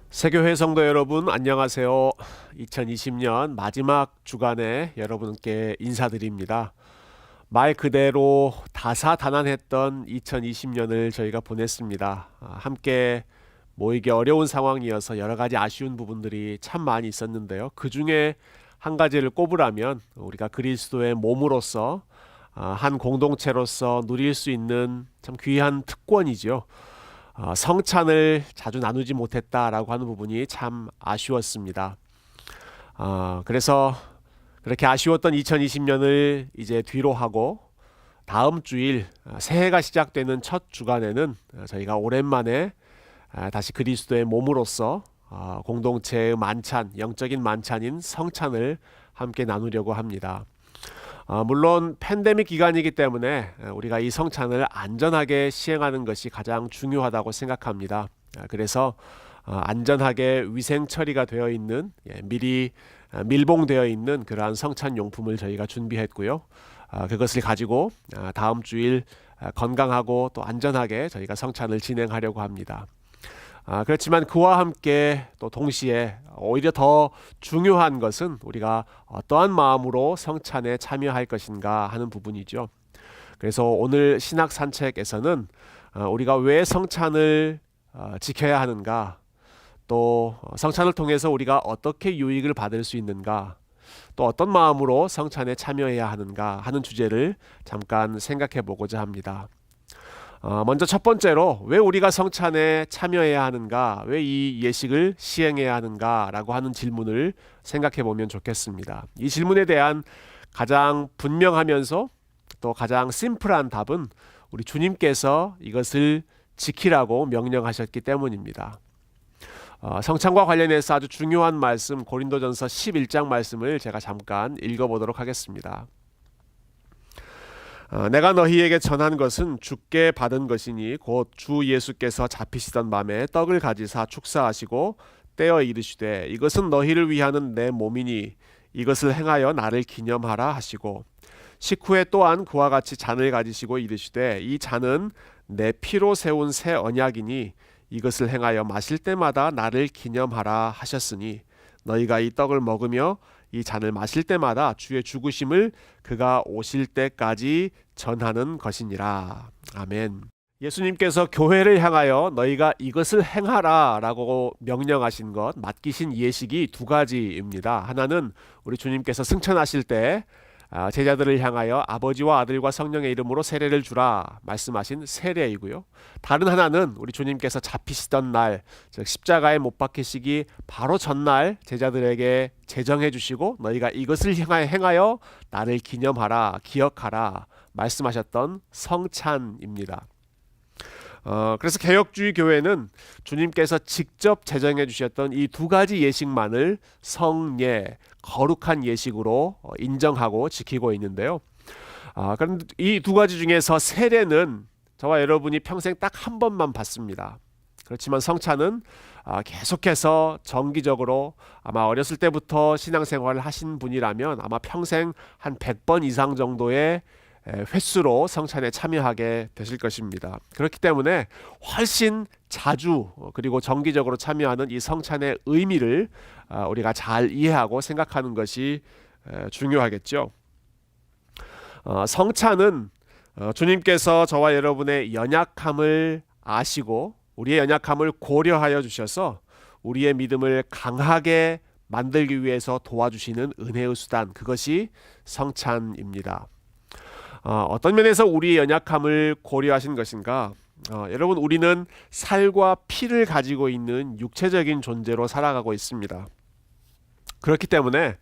세교회 성도 여러분, 안녕하세요. 2020년 마지막 주간에 여러분께 인사드립니다. 말 그대로 다사다난했던 2020년을 저희가 보냈습니다. 함께 모이기 어려운 상황이어서 여러 가지 아쉬운 부분들이 참 많이 있었는데요. 그 중에 한 가지를 꼽으라면 우리가 그리스도의 몸으로서 한 공동체로서 누릴 수 있는 참 귀한 특권이죠. 성찬을 자주 나누지 못했다라고 하는 부분이 참 아쉬웠습니다. 그래서 그렇게 아쉬웠던 2020년을 이제 뒤로 하고 다음 주일 새해가 시작되는 첫 주간에는 저희가 오랜만에 다시 그리스도의 몸으로서 공동체의 만찬, 영적인 만찬인 성찬을 함께 나누려고 합니다. 물론 팬데믹 기간이기 때문에 우리가 이 성찬을 안전하게 시행하는 것이 가장 중요하다고 생각합니다. 그래서 안전하게 위생 처리가 되어 있는, 미리 밀봉되어 있는 그러한 성찬 용품을 저희가 준비했고요. 그것을 가지고 다음 주일 건강하고 또 안전하게 저희가 성찬을 진행하려고 합니다. 그렇지만 그와 함께 또 동시에 오히려 더 중요한 것은 우리가 어떠한 마음으로 성찬에 참여할 것인가 하는 부분이죠. 그래서 오늘 신학 산책에서는 우리가 왜 성찬을 지켜야 하는가, 또 성찬을 통해서 우리가 어떻게 유익을 받을 수 있는가, 또 어떤 마음으로 성찬에 참여해야 하는가 하는 주제를 잠깐 생각해 보고자 합니다. 먼저 첫 번째로 왜 우리가 성찬에 참여해야 하는가, 왜 이 예식을 시행해야 하는가 라고 하는 질문을 생각해 보면 좋겠습니다. 이 질문에 대한 가장 분명하면서 또 가장 심플한 답은 우리 주님께서 이것을 지키라고 명령하셨기 때문입니다. 성찬과 관련해서 아주 중요한 말씀, 고린도전서 11장 말씀을 제가 잠깐 읽어보도록 하겠습니다. 내가 너희에게 전한 것은 주께 받은 것이니 곧 주 예수께서 잡히시던 밤에 떡을 가지사 축사하시고 떼어 이르시되 이것은 너희를 위하는 내 몸이니 이것을 행하여 나를 기념하라 하시고 식후에 또한 그와 같이 잔을 가지시고 이르시되 이 잔은 내 피로 세운 새 언약이니 이것을 행하여 마실 때마다 나를 기념하라 하셨으니 너희가 이 떡을 먹으며 이 잔을 마실 때마다 주의 죽으심을 그가 오실 때까지 전하는 것이니라. 아멘. 예수님께서 교회를 향하여 너희가 이것을 행하라 라고 명령하신 것, 맡기신 예식이 두 가지입니다. 하나는 우리 주님께서 승천하실 때 제자들을 향하여 아버지와 아들과 성령의 이름으로 세례를 주라 말씀하신 세례이고요. 다른 하나는 우리 주님께서 잡히시던 날, 즉 십자가에 못 박히시기 바로 전날 제자들에게 제정해 주시고 너희가 이것을 행하여 나를 기념하라, 기억하라 말씀하셨던 성찬입니다. 그래서 개혁주의 교회는 주님께서 직접 제정해 주셨던 이 두 가지 예식만을 성예, 거룩한 예식으로 인정하고 지키고 있는데요. 그런데 이 두 가지 중에서 세례는 저와 여러분이 평생 딱 한 번만 받습니다. 그렇지만 성찬은 계속해서 정기적으로 아마 어렸을 때부터 신앙생활을 하신 분이라면 아마 평생 한 100번 이상 정도의 횟수로 성찬에 참여하게 되실 것입니다. 그렇기 때문에 훨씬 자주 그리고 정기적으로 참여하는 이 성찬의 의미를 우리가 잘 이해하고 생각하는 것이 중요하겠죠. 성찬은 주님께서 저와 여러분의 연약함을 아시고 우리의 연약함을 고려하여 주셔서 우리의 믿음을 강하게 만들기 위해서 도와주시는 은혜의 수단, 그것이 성찬입니다. 어떤 면에서 우리의 연약함을 고려하신 것인가? 여러분, 우리는 살과 피를 가지고 있는 육체적인 존재로 살아가고 있습니다. 그렇기 때문에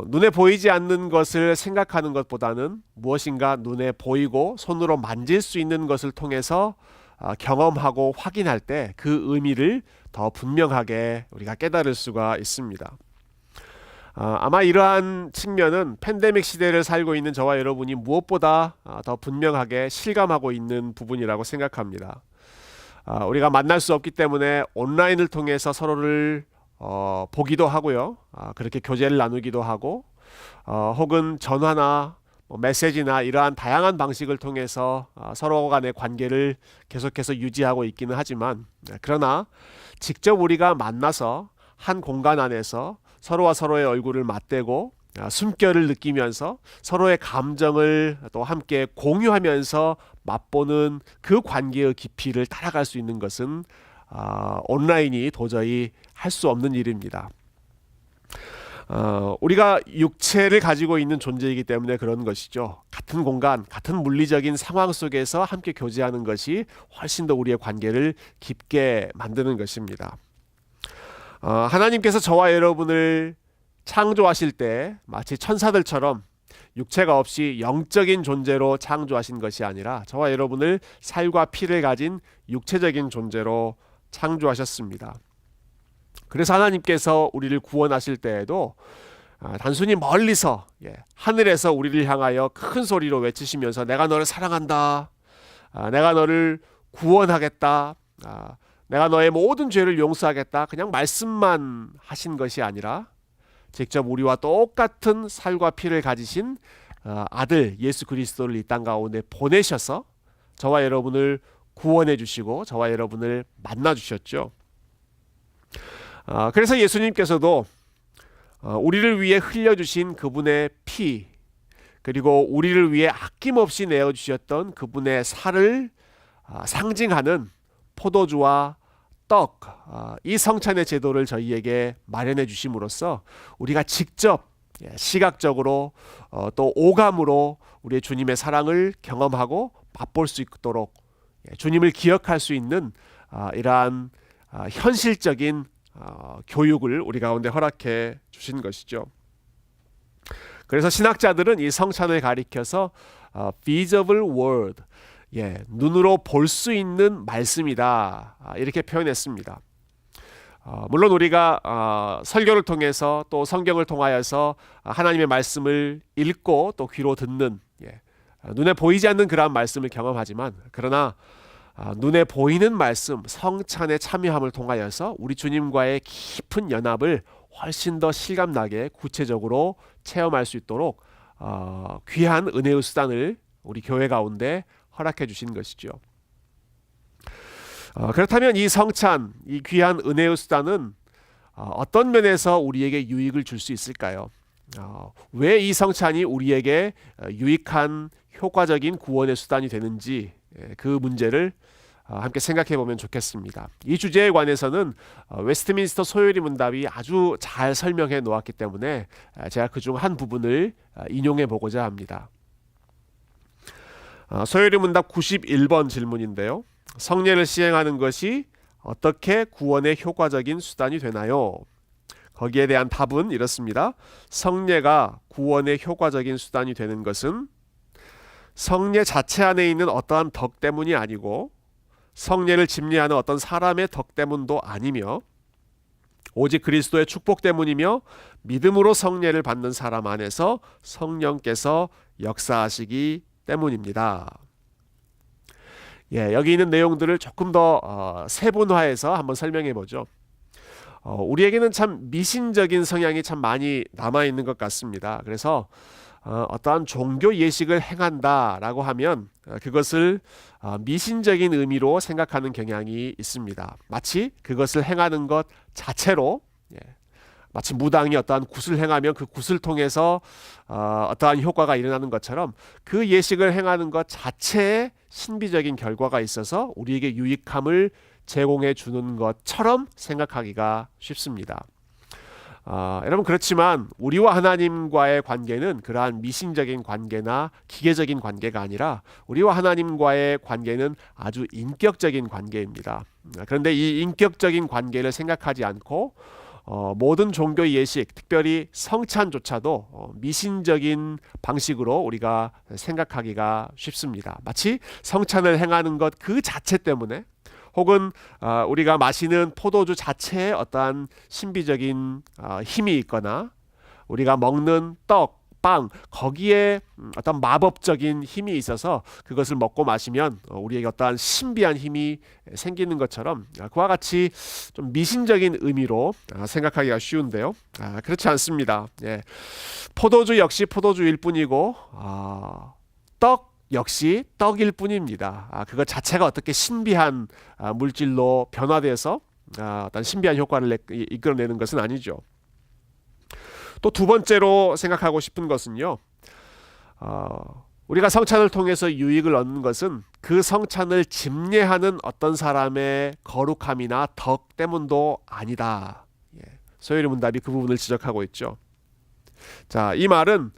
눈에 보이지 않는 것을 생각하는 것보다는 무엇인가 눈에 보이고 손으로 만질 수 있는 것을 통해서 경험하고 확인할 때 그 의미를 더 분명하게 우리가 깨달을 수가 있습니다. 아마 이러한 측면은 팬데믹 시대를 살고 있는 저와 여러분이 무엇보다 더 분명하게 실감하고 있는 부분이라고 생각합니다. 우리가 만날 수 없기 때문에 온라인을 통해서 서로를 보기도 하고요. 그렇게 교제를 나누기도 하고 혹은 전화나 메시지나 이러한 다양한 방식을 통해서 서로 간의 관계를 계속해서 유지하고 있기는 하지만 그러나 직접 우리가 만나서 한 공간 안에서 서로와 서로의 얼굴을 맞대고 숨결을 느끼면서 서로의 감정을 또 함께 공유하면서 맛보는 그 관계의 깊이를 따라갈 수 있는 것은 온라인이 도저히 할 수 없는 일입니다. 우리가 육체를 가지고 있는 존재이기 때문에 그런 것이죠. 같은 공간, 같은 물리적인 상황 속에서 함께 교제하는 것이 훨씬 더 우리의 관계를 깊게 만드는 것입니다. 하나님께서 저와 여러분을 창조하실 때 마치 천사들처럼 육체가 없이 영적인 존재로 창조하신 것이 아니라 저와 여러분을 살과 피를 가진 육체적인 존재로 창조하셨습니다. 그래서 하나님께서 우리를 구원하실 때에도 단순히 멀리서 하늘에서 우리를 향하여 큰 소리로 외치시면서 내가 너를 사랑한다, 내가 너를 구원하겠다, 내가 너의 모든 죄를 용서하겠다, 그냥 말씀만 하신 것이 아니라 직접 우리와 똑같은 살과 피를 가지신 아들 예수 그리스도를 이 땅 가운데 보내셔서 저와 여러분을 구원해 주시고 저와 여러분을 만나 주셨죠. 그래서 예수님께서도 우리를 위해 흘려주신 그분의 피, 그리고 우리를 위해 아낌없이 내어주셨던 그분의 살을 상징하는 포도주와 떡, 이 성찬의 제도를 저희에게 마련해 주심으로써 우리가 직접 시각적으로 또 오감으로 우리의 주님의 사랑을 경험하고 맛볼 수 있도록 주님을 기억할 수 있는 이러한 현실적인 교육을 우리 가운데 허락해 주신 것이죠. 그래서 신학자들은 이 성찬을 가리켜서 visible word, 눈으로 볼 수 있는 말씀이다, 이렇게 표현했습니다. 물론 우리가 설교를 통해서 또 성경을 통하여서 하나님의 말씀을 읽고 또 귀로 듣는 눈에 보이지 않는 그러한 말씀을 경험하지만 그러나 눈에 보이는 말씀, 성찬에 참여함을 통하여서 우리 주님과의 깊은 연합을 훨씬 더 실감나게 구체적으로 체험할 수 있도록 귀한 은혜의 수단을 우리 교회 가운데 허락해 주신 것이죠. 그렇다면 이 성찬, 이 귀한 은혜의 수단은 어떤 면에서 우리에게 유익을 줄 수 있을까요? 왜 이 성찬이 우리에게 유익한 효과적인 구원의 수단이 되는지 그 문제를 함께 생각해 보면 좋겠습니다. 이 주제에 관해서는 웨스트민스터 소요리 문답이 아주 잘 설명해 놓았기 때문에 제가 그중 한 부분을 인용해 보고자 합니다. 소요리 문답 91번 질문인데요. 성례를 시행하는 것이 어떻게 구원의 효과적인 수단이 되나요? 거기에 대한 답은 이렇습니다. 성례가 구원의 효과적인 수단이 되는 것은 성례 자체 안에 있는 어떠한 덕 때문이 아니고 성례를 집례하는 어떤 사람의 덕 때문도 아니며 오직 그리스도의 축복 때문이며 믿음으로 성례를 받는 사람 안에서 성령께서 역사하시기 때문입니다. 여기 있는 내용들을 조금 더 세분화해서 한번 설명해 보죠. 우리에게는 참 미신적인 성향이 참 많이 남아있는 것 같습니다. 그래서 어떠한 종교 예식을 행한다라고 하면 그것을 미신적인 의미로 생각하는 경향이 있습니다. 마치 그것을 행하는 것 자체로 마치 무당이 어떠한 굿을 행하면 그 굿을 통해서 어떠한 효과가 일어나는 것처럼 그 예식을 행하는 것 자체에 신비적인 결과가 있어서 우리에게 유익함을 제공해 주는 것처럼 생각하기가 쉽습니다. 여러분 그렇지만 우리와 하나님과의 관계는 그러한 미신적인 관계나 기계적인 관계가 아니라 우리와 하나님과의 관계는 아주 인격적인 관계입니다. 그런데 이 인격적인 관계를 생각하지 않고 모든 종교 예식, 특별히 성찬조차도 미신적인 방식으로 우리가 생각하기가 쉽습니다. 마치 성찬을 행하는 것 그 자체 때문에 혹은 우리가 마시는 포도주 자체에 어떠한 신비적인 힘이 있거나 우리가 먹는 떡, 빵, 거기에 어떤 마법적인 힘이 있어서 그것을 먹고 마시면 우리에게 어떠한 신비한 힘이 생기는 것처럼 그와 같이 좀 미신적인 의미로 생각하기가 쉬운데요. 그렇지 않습니다. 예. 포도주 역시 포도주일 뿐이고 떡 역시 떡일 뿐입니다. 그것 자체가 어떻게 신비한 물질로 변화돼서 어떤 신비한 효과를 이끌어내는 것은 아니죠. 또 두 번째로 생각하고 싶은 것은요. 우리가 성찬을 통해서 유익을 얻는 것은 그 성찬을 집례하는 어떤 사람의 거룩함이나 덕 때문도 아니다. 소요리 문답이 그 부분을 지적하고 있죠. 자, 이 말은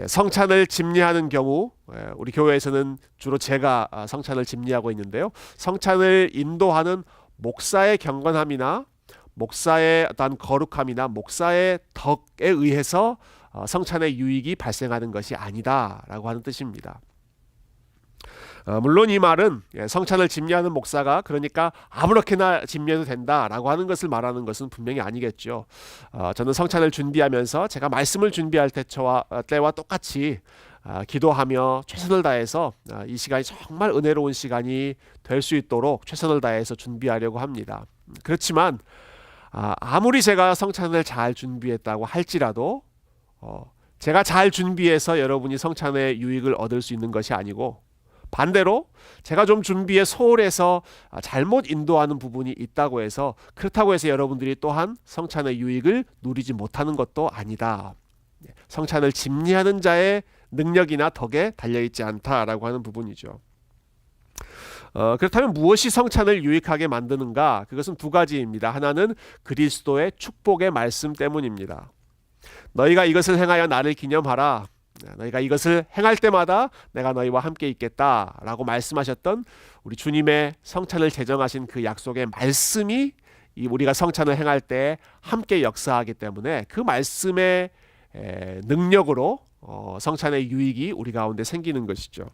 성찬을 집례하는 경우 우리 교회에서는 주로 제가 성찬을 집례하고 있는데요. 성찬을 인도하는 목사의 경건함이나 목사의 어떤 거룩함이나 목사의 덕에 의해서 성찬의 유익이 발생하는 것이 아니다라고 하는 뜻입니다. 물론 이 말은 성찬을 집례하는 목사가 그러니까 아무렇게나 집례해도 된다라고 하는 것을 말하는 것은 분명히 아니겠죠. 저는 성찬을 준비하면서 제가 말씀을 준비할 때와 똑같이 기도하며 최선을 다해서 이 시간이 정말 은혜로운 시간이 될 수 있도록 최선을 다해서 준비하려고 합니다. 그렇지만 아무리 제가 성찬을 잘 준비했다고 할지라도 제가 잘 준비해서 여러분이 성찬의 유익을 얻을 수 있는 것이 아니고 반대로 제가 좀 준비에 소홀해서 잘못 인도하는 부분이 있다고 해서 그렇다고 해서 여러분들이 또한 성찬의 유익을 누리지 못하는 것도 아니다. 성찬을 집례하는 자의 능력이나 덕에 달려있지 않다라고 하는 부분이죠. 그렇다면 무엇이 성찬을 유익하게 만드는가? 그것은 두 가지입니다. 하나는 그리스도의 축복의 말씀 때문입니다. 너희가 이것을 행하여 나를 기념하라. 너희가 이것을 행할 때마다 내가 너희와 함께 있겠다라고 말씀하셨던 우리 주님의 성찬을 제정하신 그 약속의 말씀이 우리가 성찬을 행할 때 함께 역사하기 때문에 그 말씀의 능력으로 성찬의 유익이 우리 가운데 생기는 것이죠.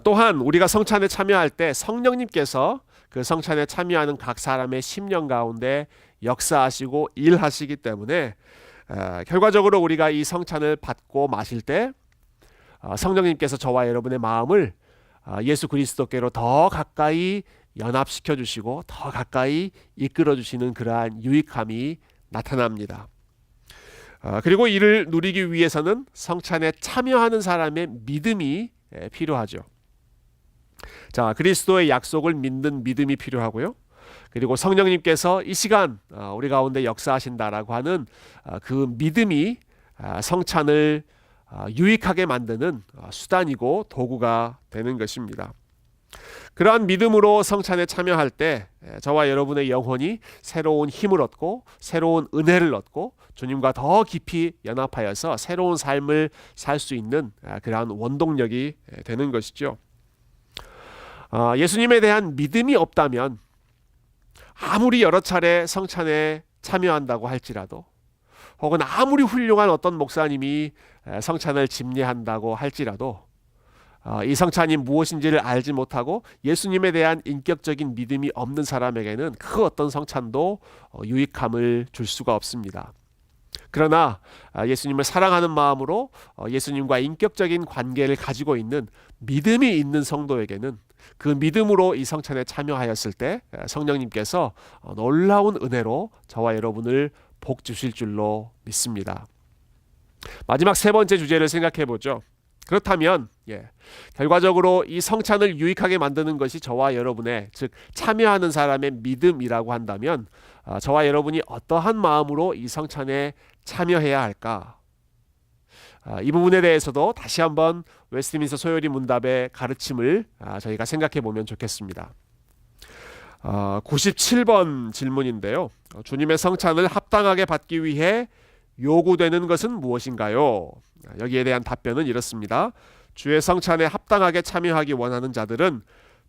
또한 우리가 성찬에 참여할 때 성령님께서 그 성찬에 참여하는 각 사람의 심령 가운데 역사하시고 일하시기 때문에 결과적으로 우리가 이 성찬을 받고 마실 때 성령님께서 저와 여러분의 마음을 예수 그리스도께로 더 가까이 연합시켜 주시고 더 가까이 이끌어 주시는 그러한 유익함이 나타납니다. 그리고 이를 누리기 위해서는 성찬에 참여하는 사람의 믿음이 필요하죠. 자, 그리스도의 약속을 믿는 믿음이 필요하고요. 그리고 성령님께서 이 시간 우리 가운데 역사하신다라고 하는 그 믿음이 성찬을 유익하게 만드는 수단이고 도구가 되는 것입니다. 그러한 믿음으로 성찬에 참여할 때 저와 여러분의 영혼이 새로운 힘을 얻고 새로운 은혜를 얻고 주님과 더 깊이 연합하여서 새로운 삶을 살 수 있는 그러한 원동력이 되는 것이죠. 예수님에 대한 믿음이 없다면 아무리 여러 차례 성찬에 참여한다고 할지라도 혹은 아무리 훌륭한 어떤 목사님이 성찬을 집례한다고 할지라도 이 성찬이 무엇인지를 알지 못하고 예수님에 대한 인격적인 믿음이 없는 사람에게는 그 어떤 성찬도 유익함을 줄 수가 없습니다. 그러나 예수님을 사랑하는 마음으로 예수님과 인격적인 관계를 가지고 있는 믿음이 있는 성도에게는 그 믿음으로 이 성찬에 참여하였을 때 성령님께서 놀라운 은혜로 저와 여러분을 복 주실 줄로 믿습니다. 마지막 세 번째 주제를 생각해 보죠. 그렇다면 결과적으로 이 성찬을 유익하게 만드는 것이 저와 여러분의, 즉 참여하는 사람의 믿음이라고 한다면 저와 여러분이 어떠한 마음으로 이 성찬에 참여해야 할까? 이 부분에 대해서도 다시 한번 웨스트민스터 소요리 문답의 가르침을 저희가 생각해 보면 좋겠습니다. 97번 질문인데요. 주님의 성찬을 합당하게 받기 위해 요구되는 것은 무엇인가요? 여기에 대한 답변은 이렇습니다. 주의 성찬에 합당하게 참여하기 원하는 자들은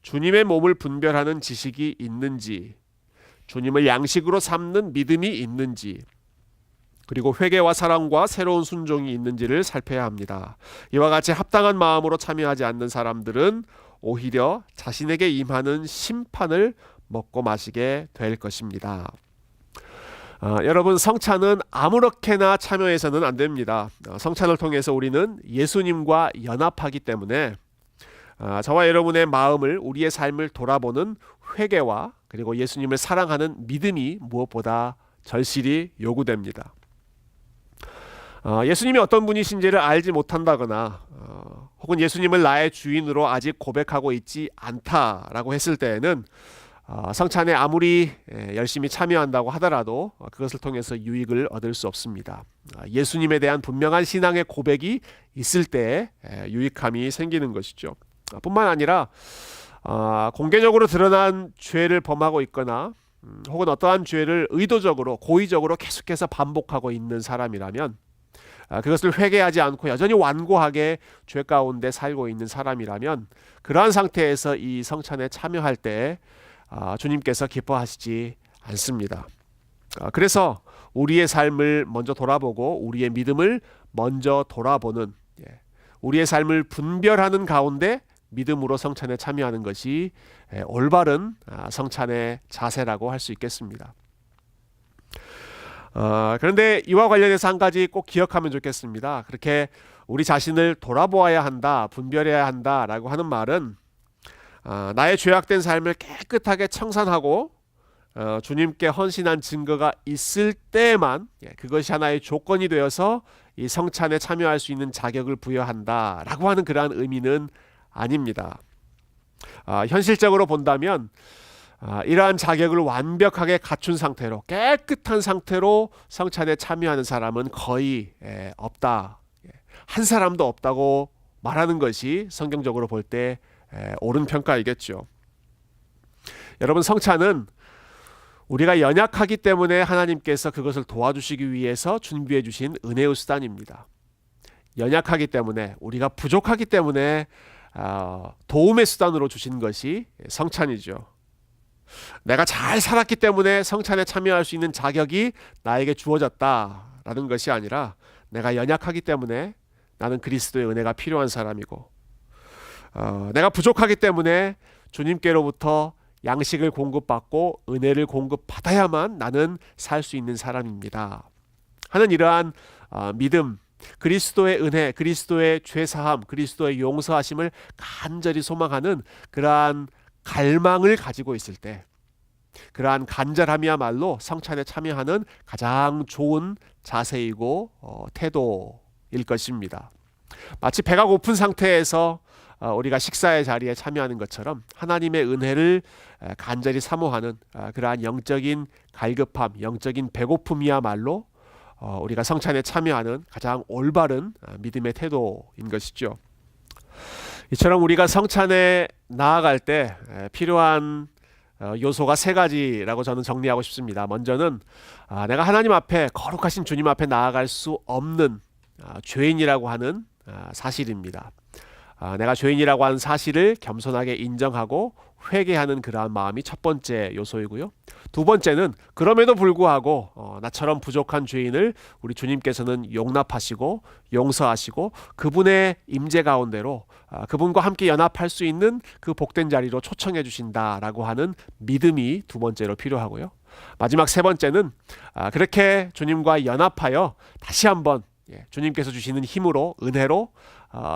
주님의 몸을 분별하는 지식이 있는지, 주님을 양식으로 삼는 믿음이 있는지, 그리고 회개와 사랑과 새로운 순종이 있는지를 살펴야 합니다. 이와 같이 합당한 마음으로 참여하지 않는 사람들은 오히려 자신에게 임하는 심판을 먹고 마시게 될 것입니다. 여러분, 성찬은 아무렇게나 참여해서는 안 됩니다. 성찬을 통해서 우리는 예수님과 연합하기 때문에 저와 여러분의 마음을, 우리의 삶을 돌아보는 회개와 그리고 예수님을 사랑하는 믿음이 무엇보다 절실히 요구됩니다. 예수님이 어떤 분이신지를 알지 못한다거나 혹은 예수님을 나의 주인으로 아직 고백하고 있지 않다라고 했을 때에는 성찬에 아무리 열심히 참여한다고 하더라도 그것을 통해서 유익을 얻을 수 없습니다. 예수님에 대한 분명한 신앙의 고백이 있을 때 유익함이 생기는 것이죠. 뿐만 아니라 공개적으로 드러난 죄를 범하고 있거나 혹은 어떠한 죄를 의도적으로 고의적으로 계속해서 반복하고 있는 사람이라면, 그것을 회개하지 않고 여전히 완고하게 죄 가운데 살고 있는 사람이라면, 그러한 상태에서 이 성찬에 참여할 때 주님께서 기뻐하시지 않습니다. 그래서 우리의 삶을 먼저 돌아보고 우리의 믿음을 먼저 돌아보는, 우리의 삶을 분별하는 가운데 믿음으로 성찬에 참여하는 것이 올바른 성찬의 자세라고 할 수 있겠습니다. 그런데 이와 관련해서 한 가지 꼭 기억하면 좋겠습니다. 그렇게 우리 자신을 돌아보아야 한다, 분별해야 한다라고 하는 말은 나의 죄악된 삶을 깨끗하게 청산하고 주님께 헌신한 증거가 있을 때만 그것이 하나의 조건이 되어서 이 성찬에 참여할 수 있는 자격을 부여한다라고 하는 그러한 의미는 아닙니다. 현실적으로 본다면 이러한 자격을 완벽하게 갖춘 상태로, 깨끗한 상태로 성찬에 참여하는 사람은 거의 없다, 한 사람도 없다고 말하는 것이 성경적으로 볼 때 옳은 평가이겠죠. 여러분, 성찬은 우리가 연약하기 때문에 하나님께서 그것을 도와주시기 위해서 준비해 주신 은혜의 수단입니다. 연약하기 때문에, 우리가 부족하기 때문에 도움의 수단으로 주신 것이 성찬이죠. 내가 잘 살았기 때문에 성찬에 참여할 수 있는 자격이 나에게 주어졌다라는 것이 아니라, 내가 연약하기 때문에 나는 그리스도의 은혜가 필요한 사람이고, 내가 부족하기 때문에 주님께로부터 양식을 공급받고 은혜를 공급받아야만 나는 살 수 있는 사람입니다 하는 이러한 믿음, 그리스도의 은혜, 그리스도의 죄사함, 그리스도의 용서하심을 간절히 소망하는 그러한 갈망을 가지고 있을 때, 그러한 간절함이야말로 성찬에 참여하는 가장 좋은 자세이고 태도일 것입니다. 마치 배가 고픈 상태에서 우리가 식사의 자리에 참여하는 것처럼 하나님의 은혜를 간절히 사모하는 그러한 영적인 갈급함, 영적인 배고픔이야말로 우리가 성찬에 참여하는 가장 올바른 믿음의 태도인 것이죠. 이처럼 우리가 성찬에 나아갈 때 필요한 요소가 세 가지라고 저는 정리하고 싶습니다. 먼저는 내가 하나님 앞에, 거룩하신 주님 앞에 나아갈 수 없는 죄인이라고 하는 사실입니다. 내가 죄인이라고 하는 사실을 겸손하게 인정하고 회개하는 그러한 마음이 첫 번째 요소이고요. 두 번째는 그럼에도 불구하고 나처럼 부족한 죄인을 우리 주님께서는 용납하시고 용서하시고 그분의 임재 가운데로 그분과 함께 연합할 수 있는 그 복된 자리로 초청해 주신다라고 하는 믿음이 두 번째로 필요하고요. 마지막 세 번째는 그렇게 주님과 연합하여 다시 한번 주님께서 주시는 힘으로, 은혜로,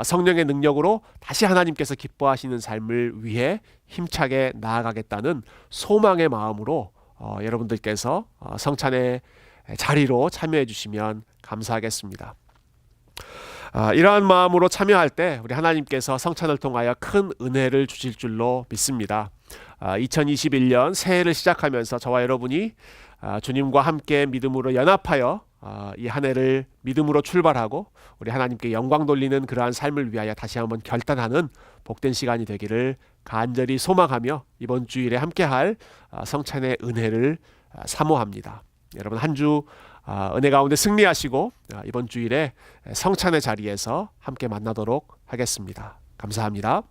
성령의 능력으로 다시 하나님께서 기뻐하시는 삶을 위해 힘차게 나아가겠다는 소망의 마음으로 여러분들께서 성찬의 자리로 참여해 주시면 감사하겠습니다. 이러한 마음으로 참여할 때 우리 하나님께서 성찬을 통하여 큰 은혜를 주실 줄로 믿습니다. 2021년 새해를 시작하면서 저와 여러분이 주님과 함께 믿음으로 연합하여 이 한 해를 믿음으로 출발하고 우리 하나님께 영광 돌리는 그러한 삶을 위하여 다시 한번 결단하는 복된 시간이 되기를 간절히 소망하며 이번 주일에 함께할 성찬의 은혜를 사모합니다. 여러분, 한 주 은혜 가운데 승리하시고 이번 주일에 성찬의 자리에서 함께 만나도록 하겠습니다. 감사합니다.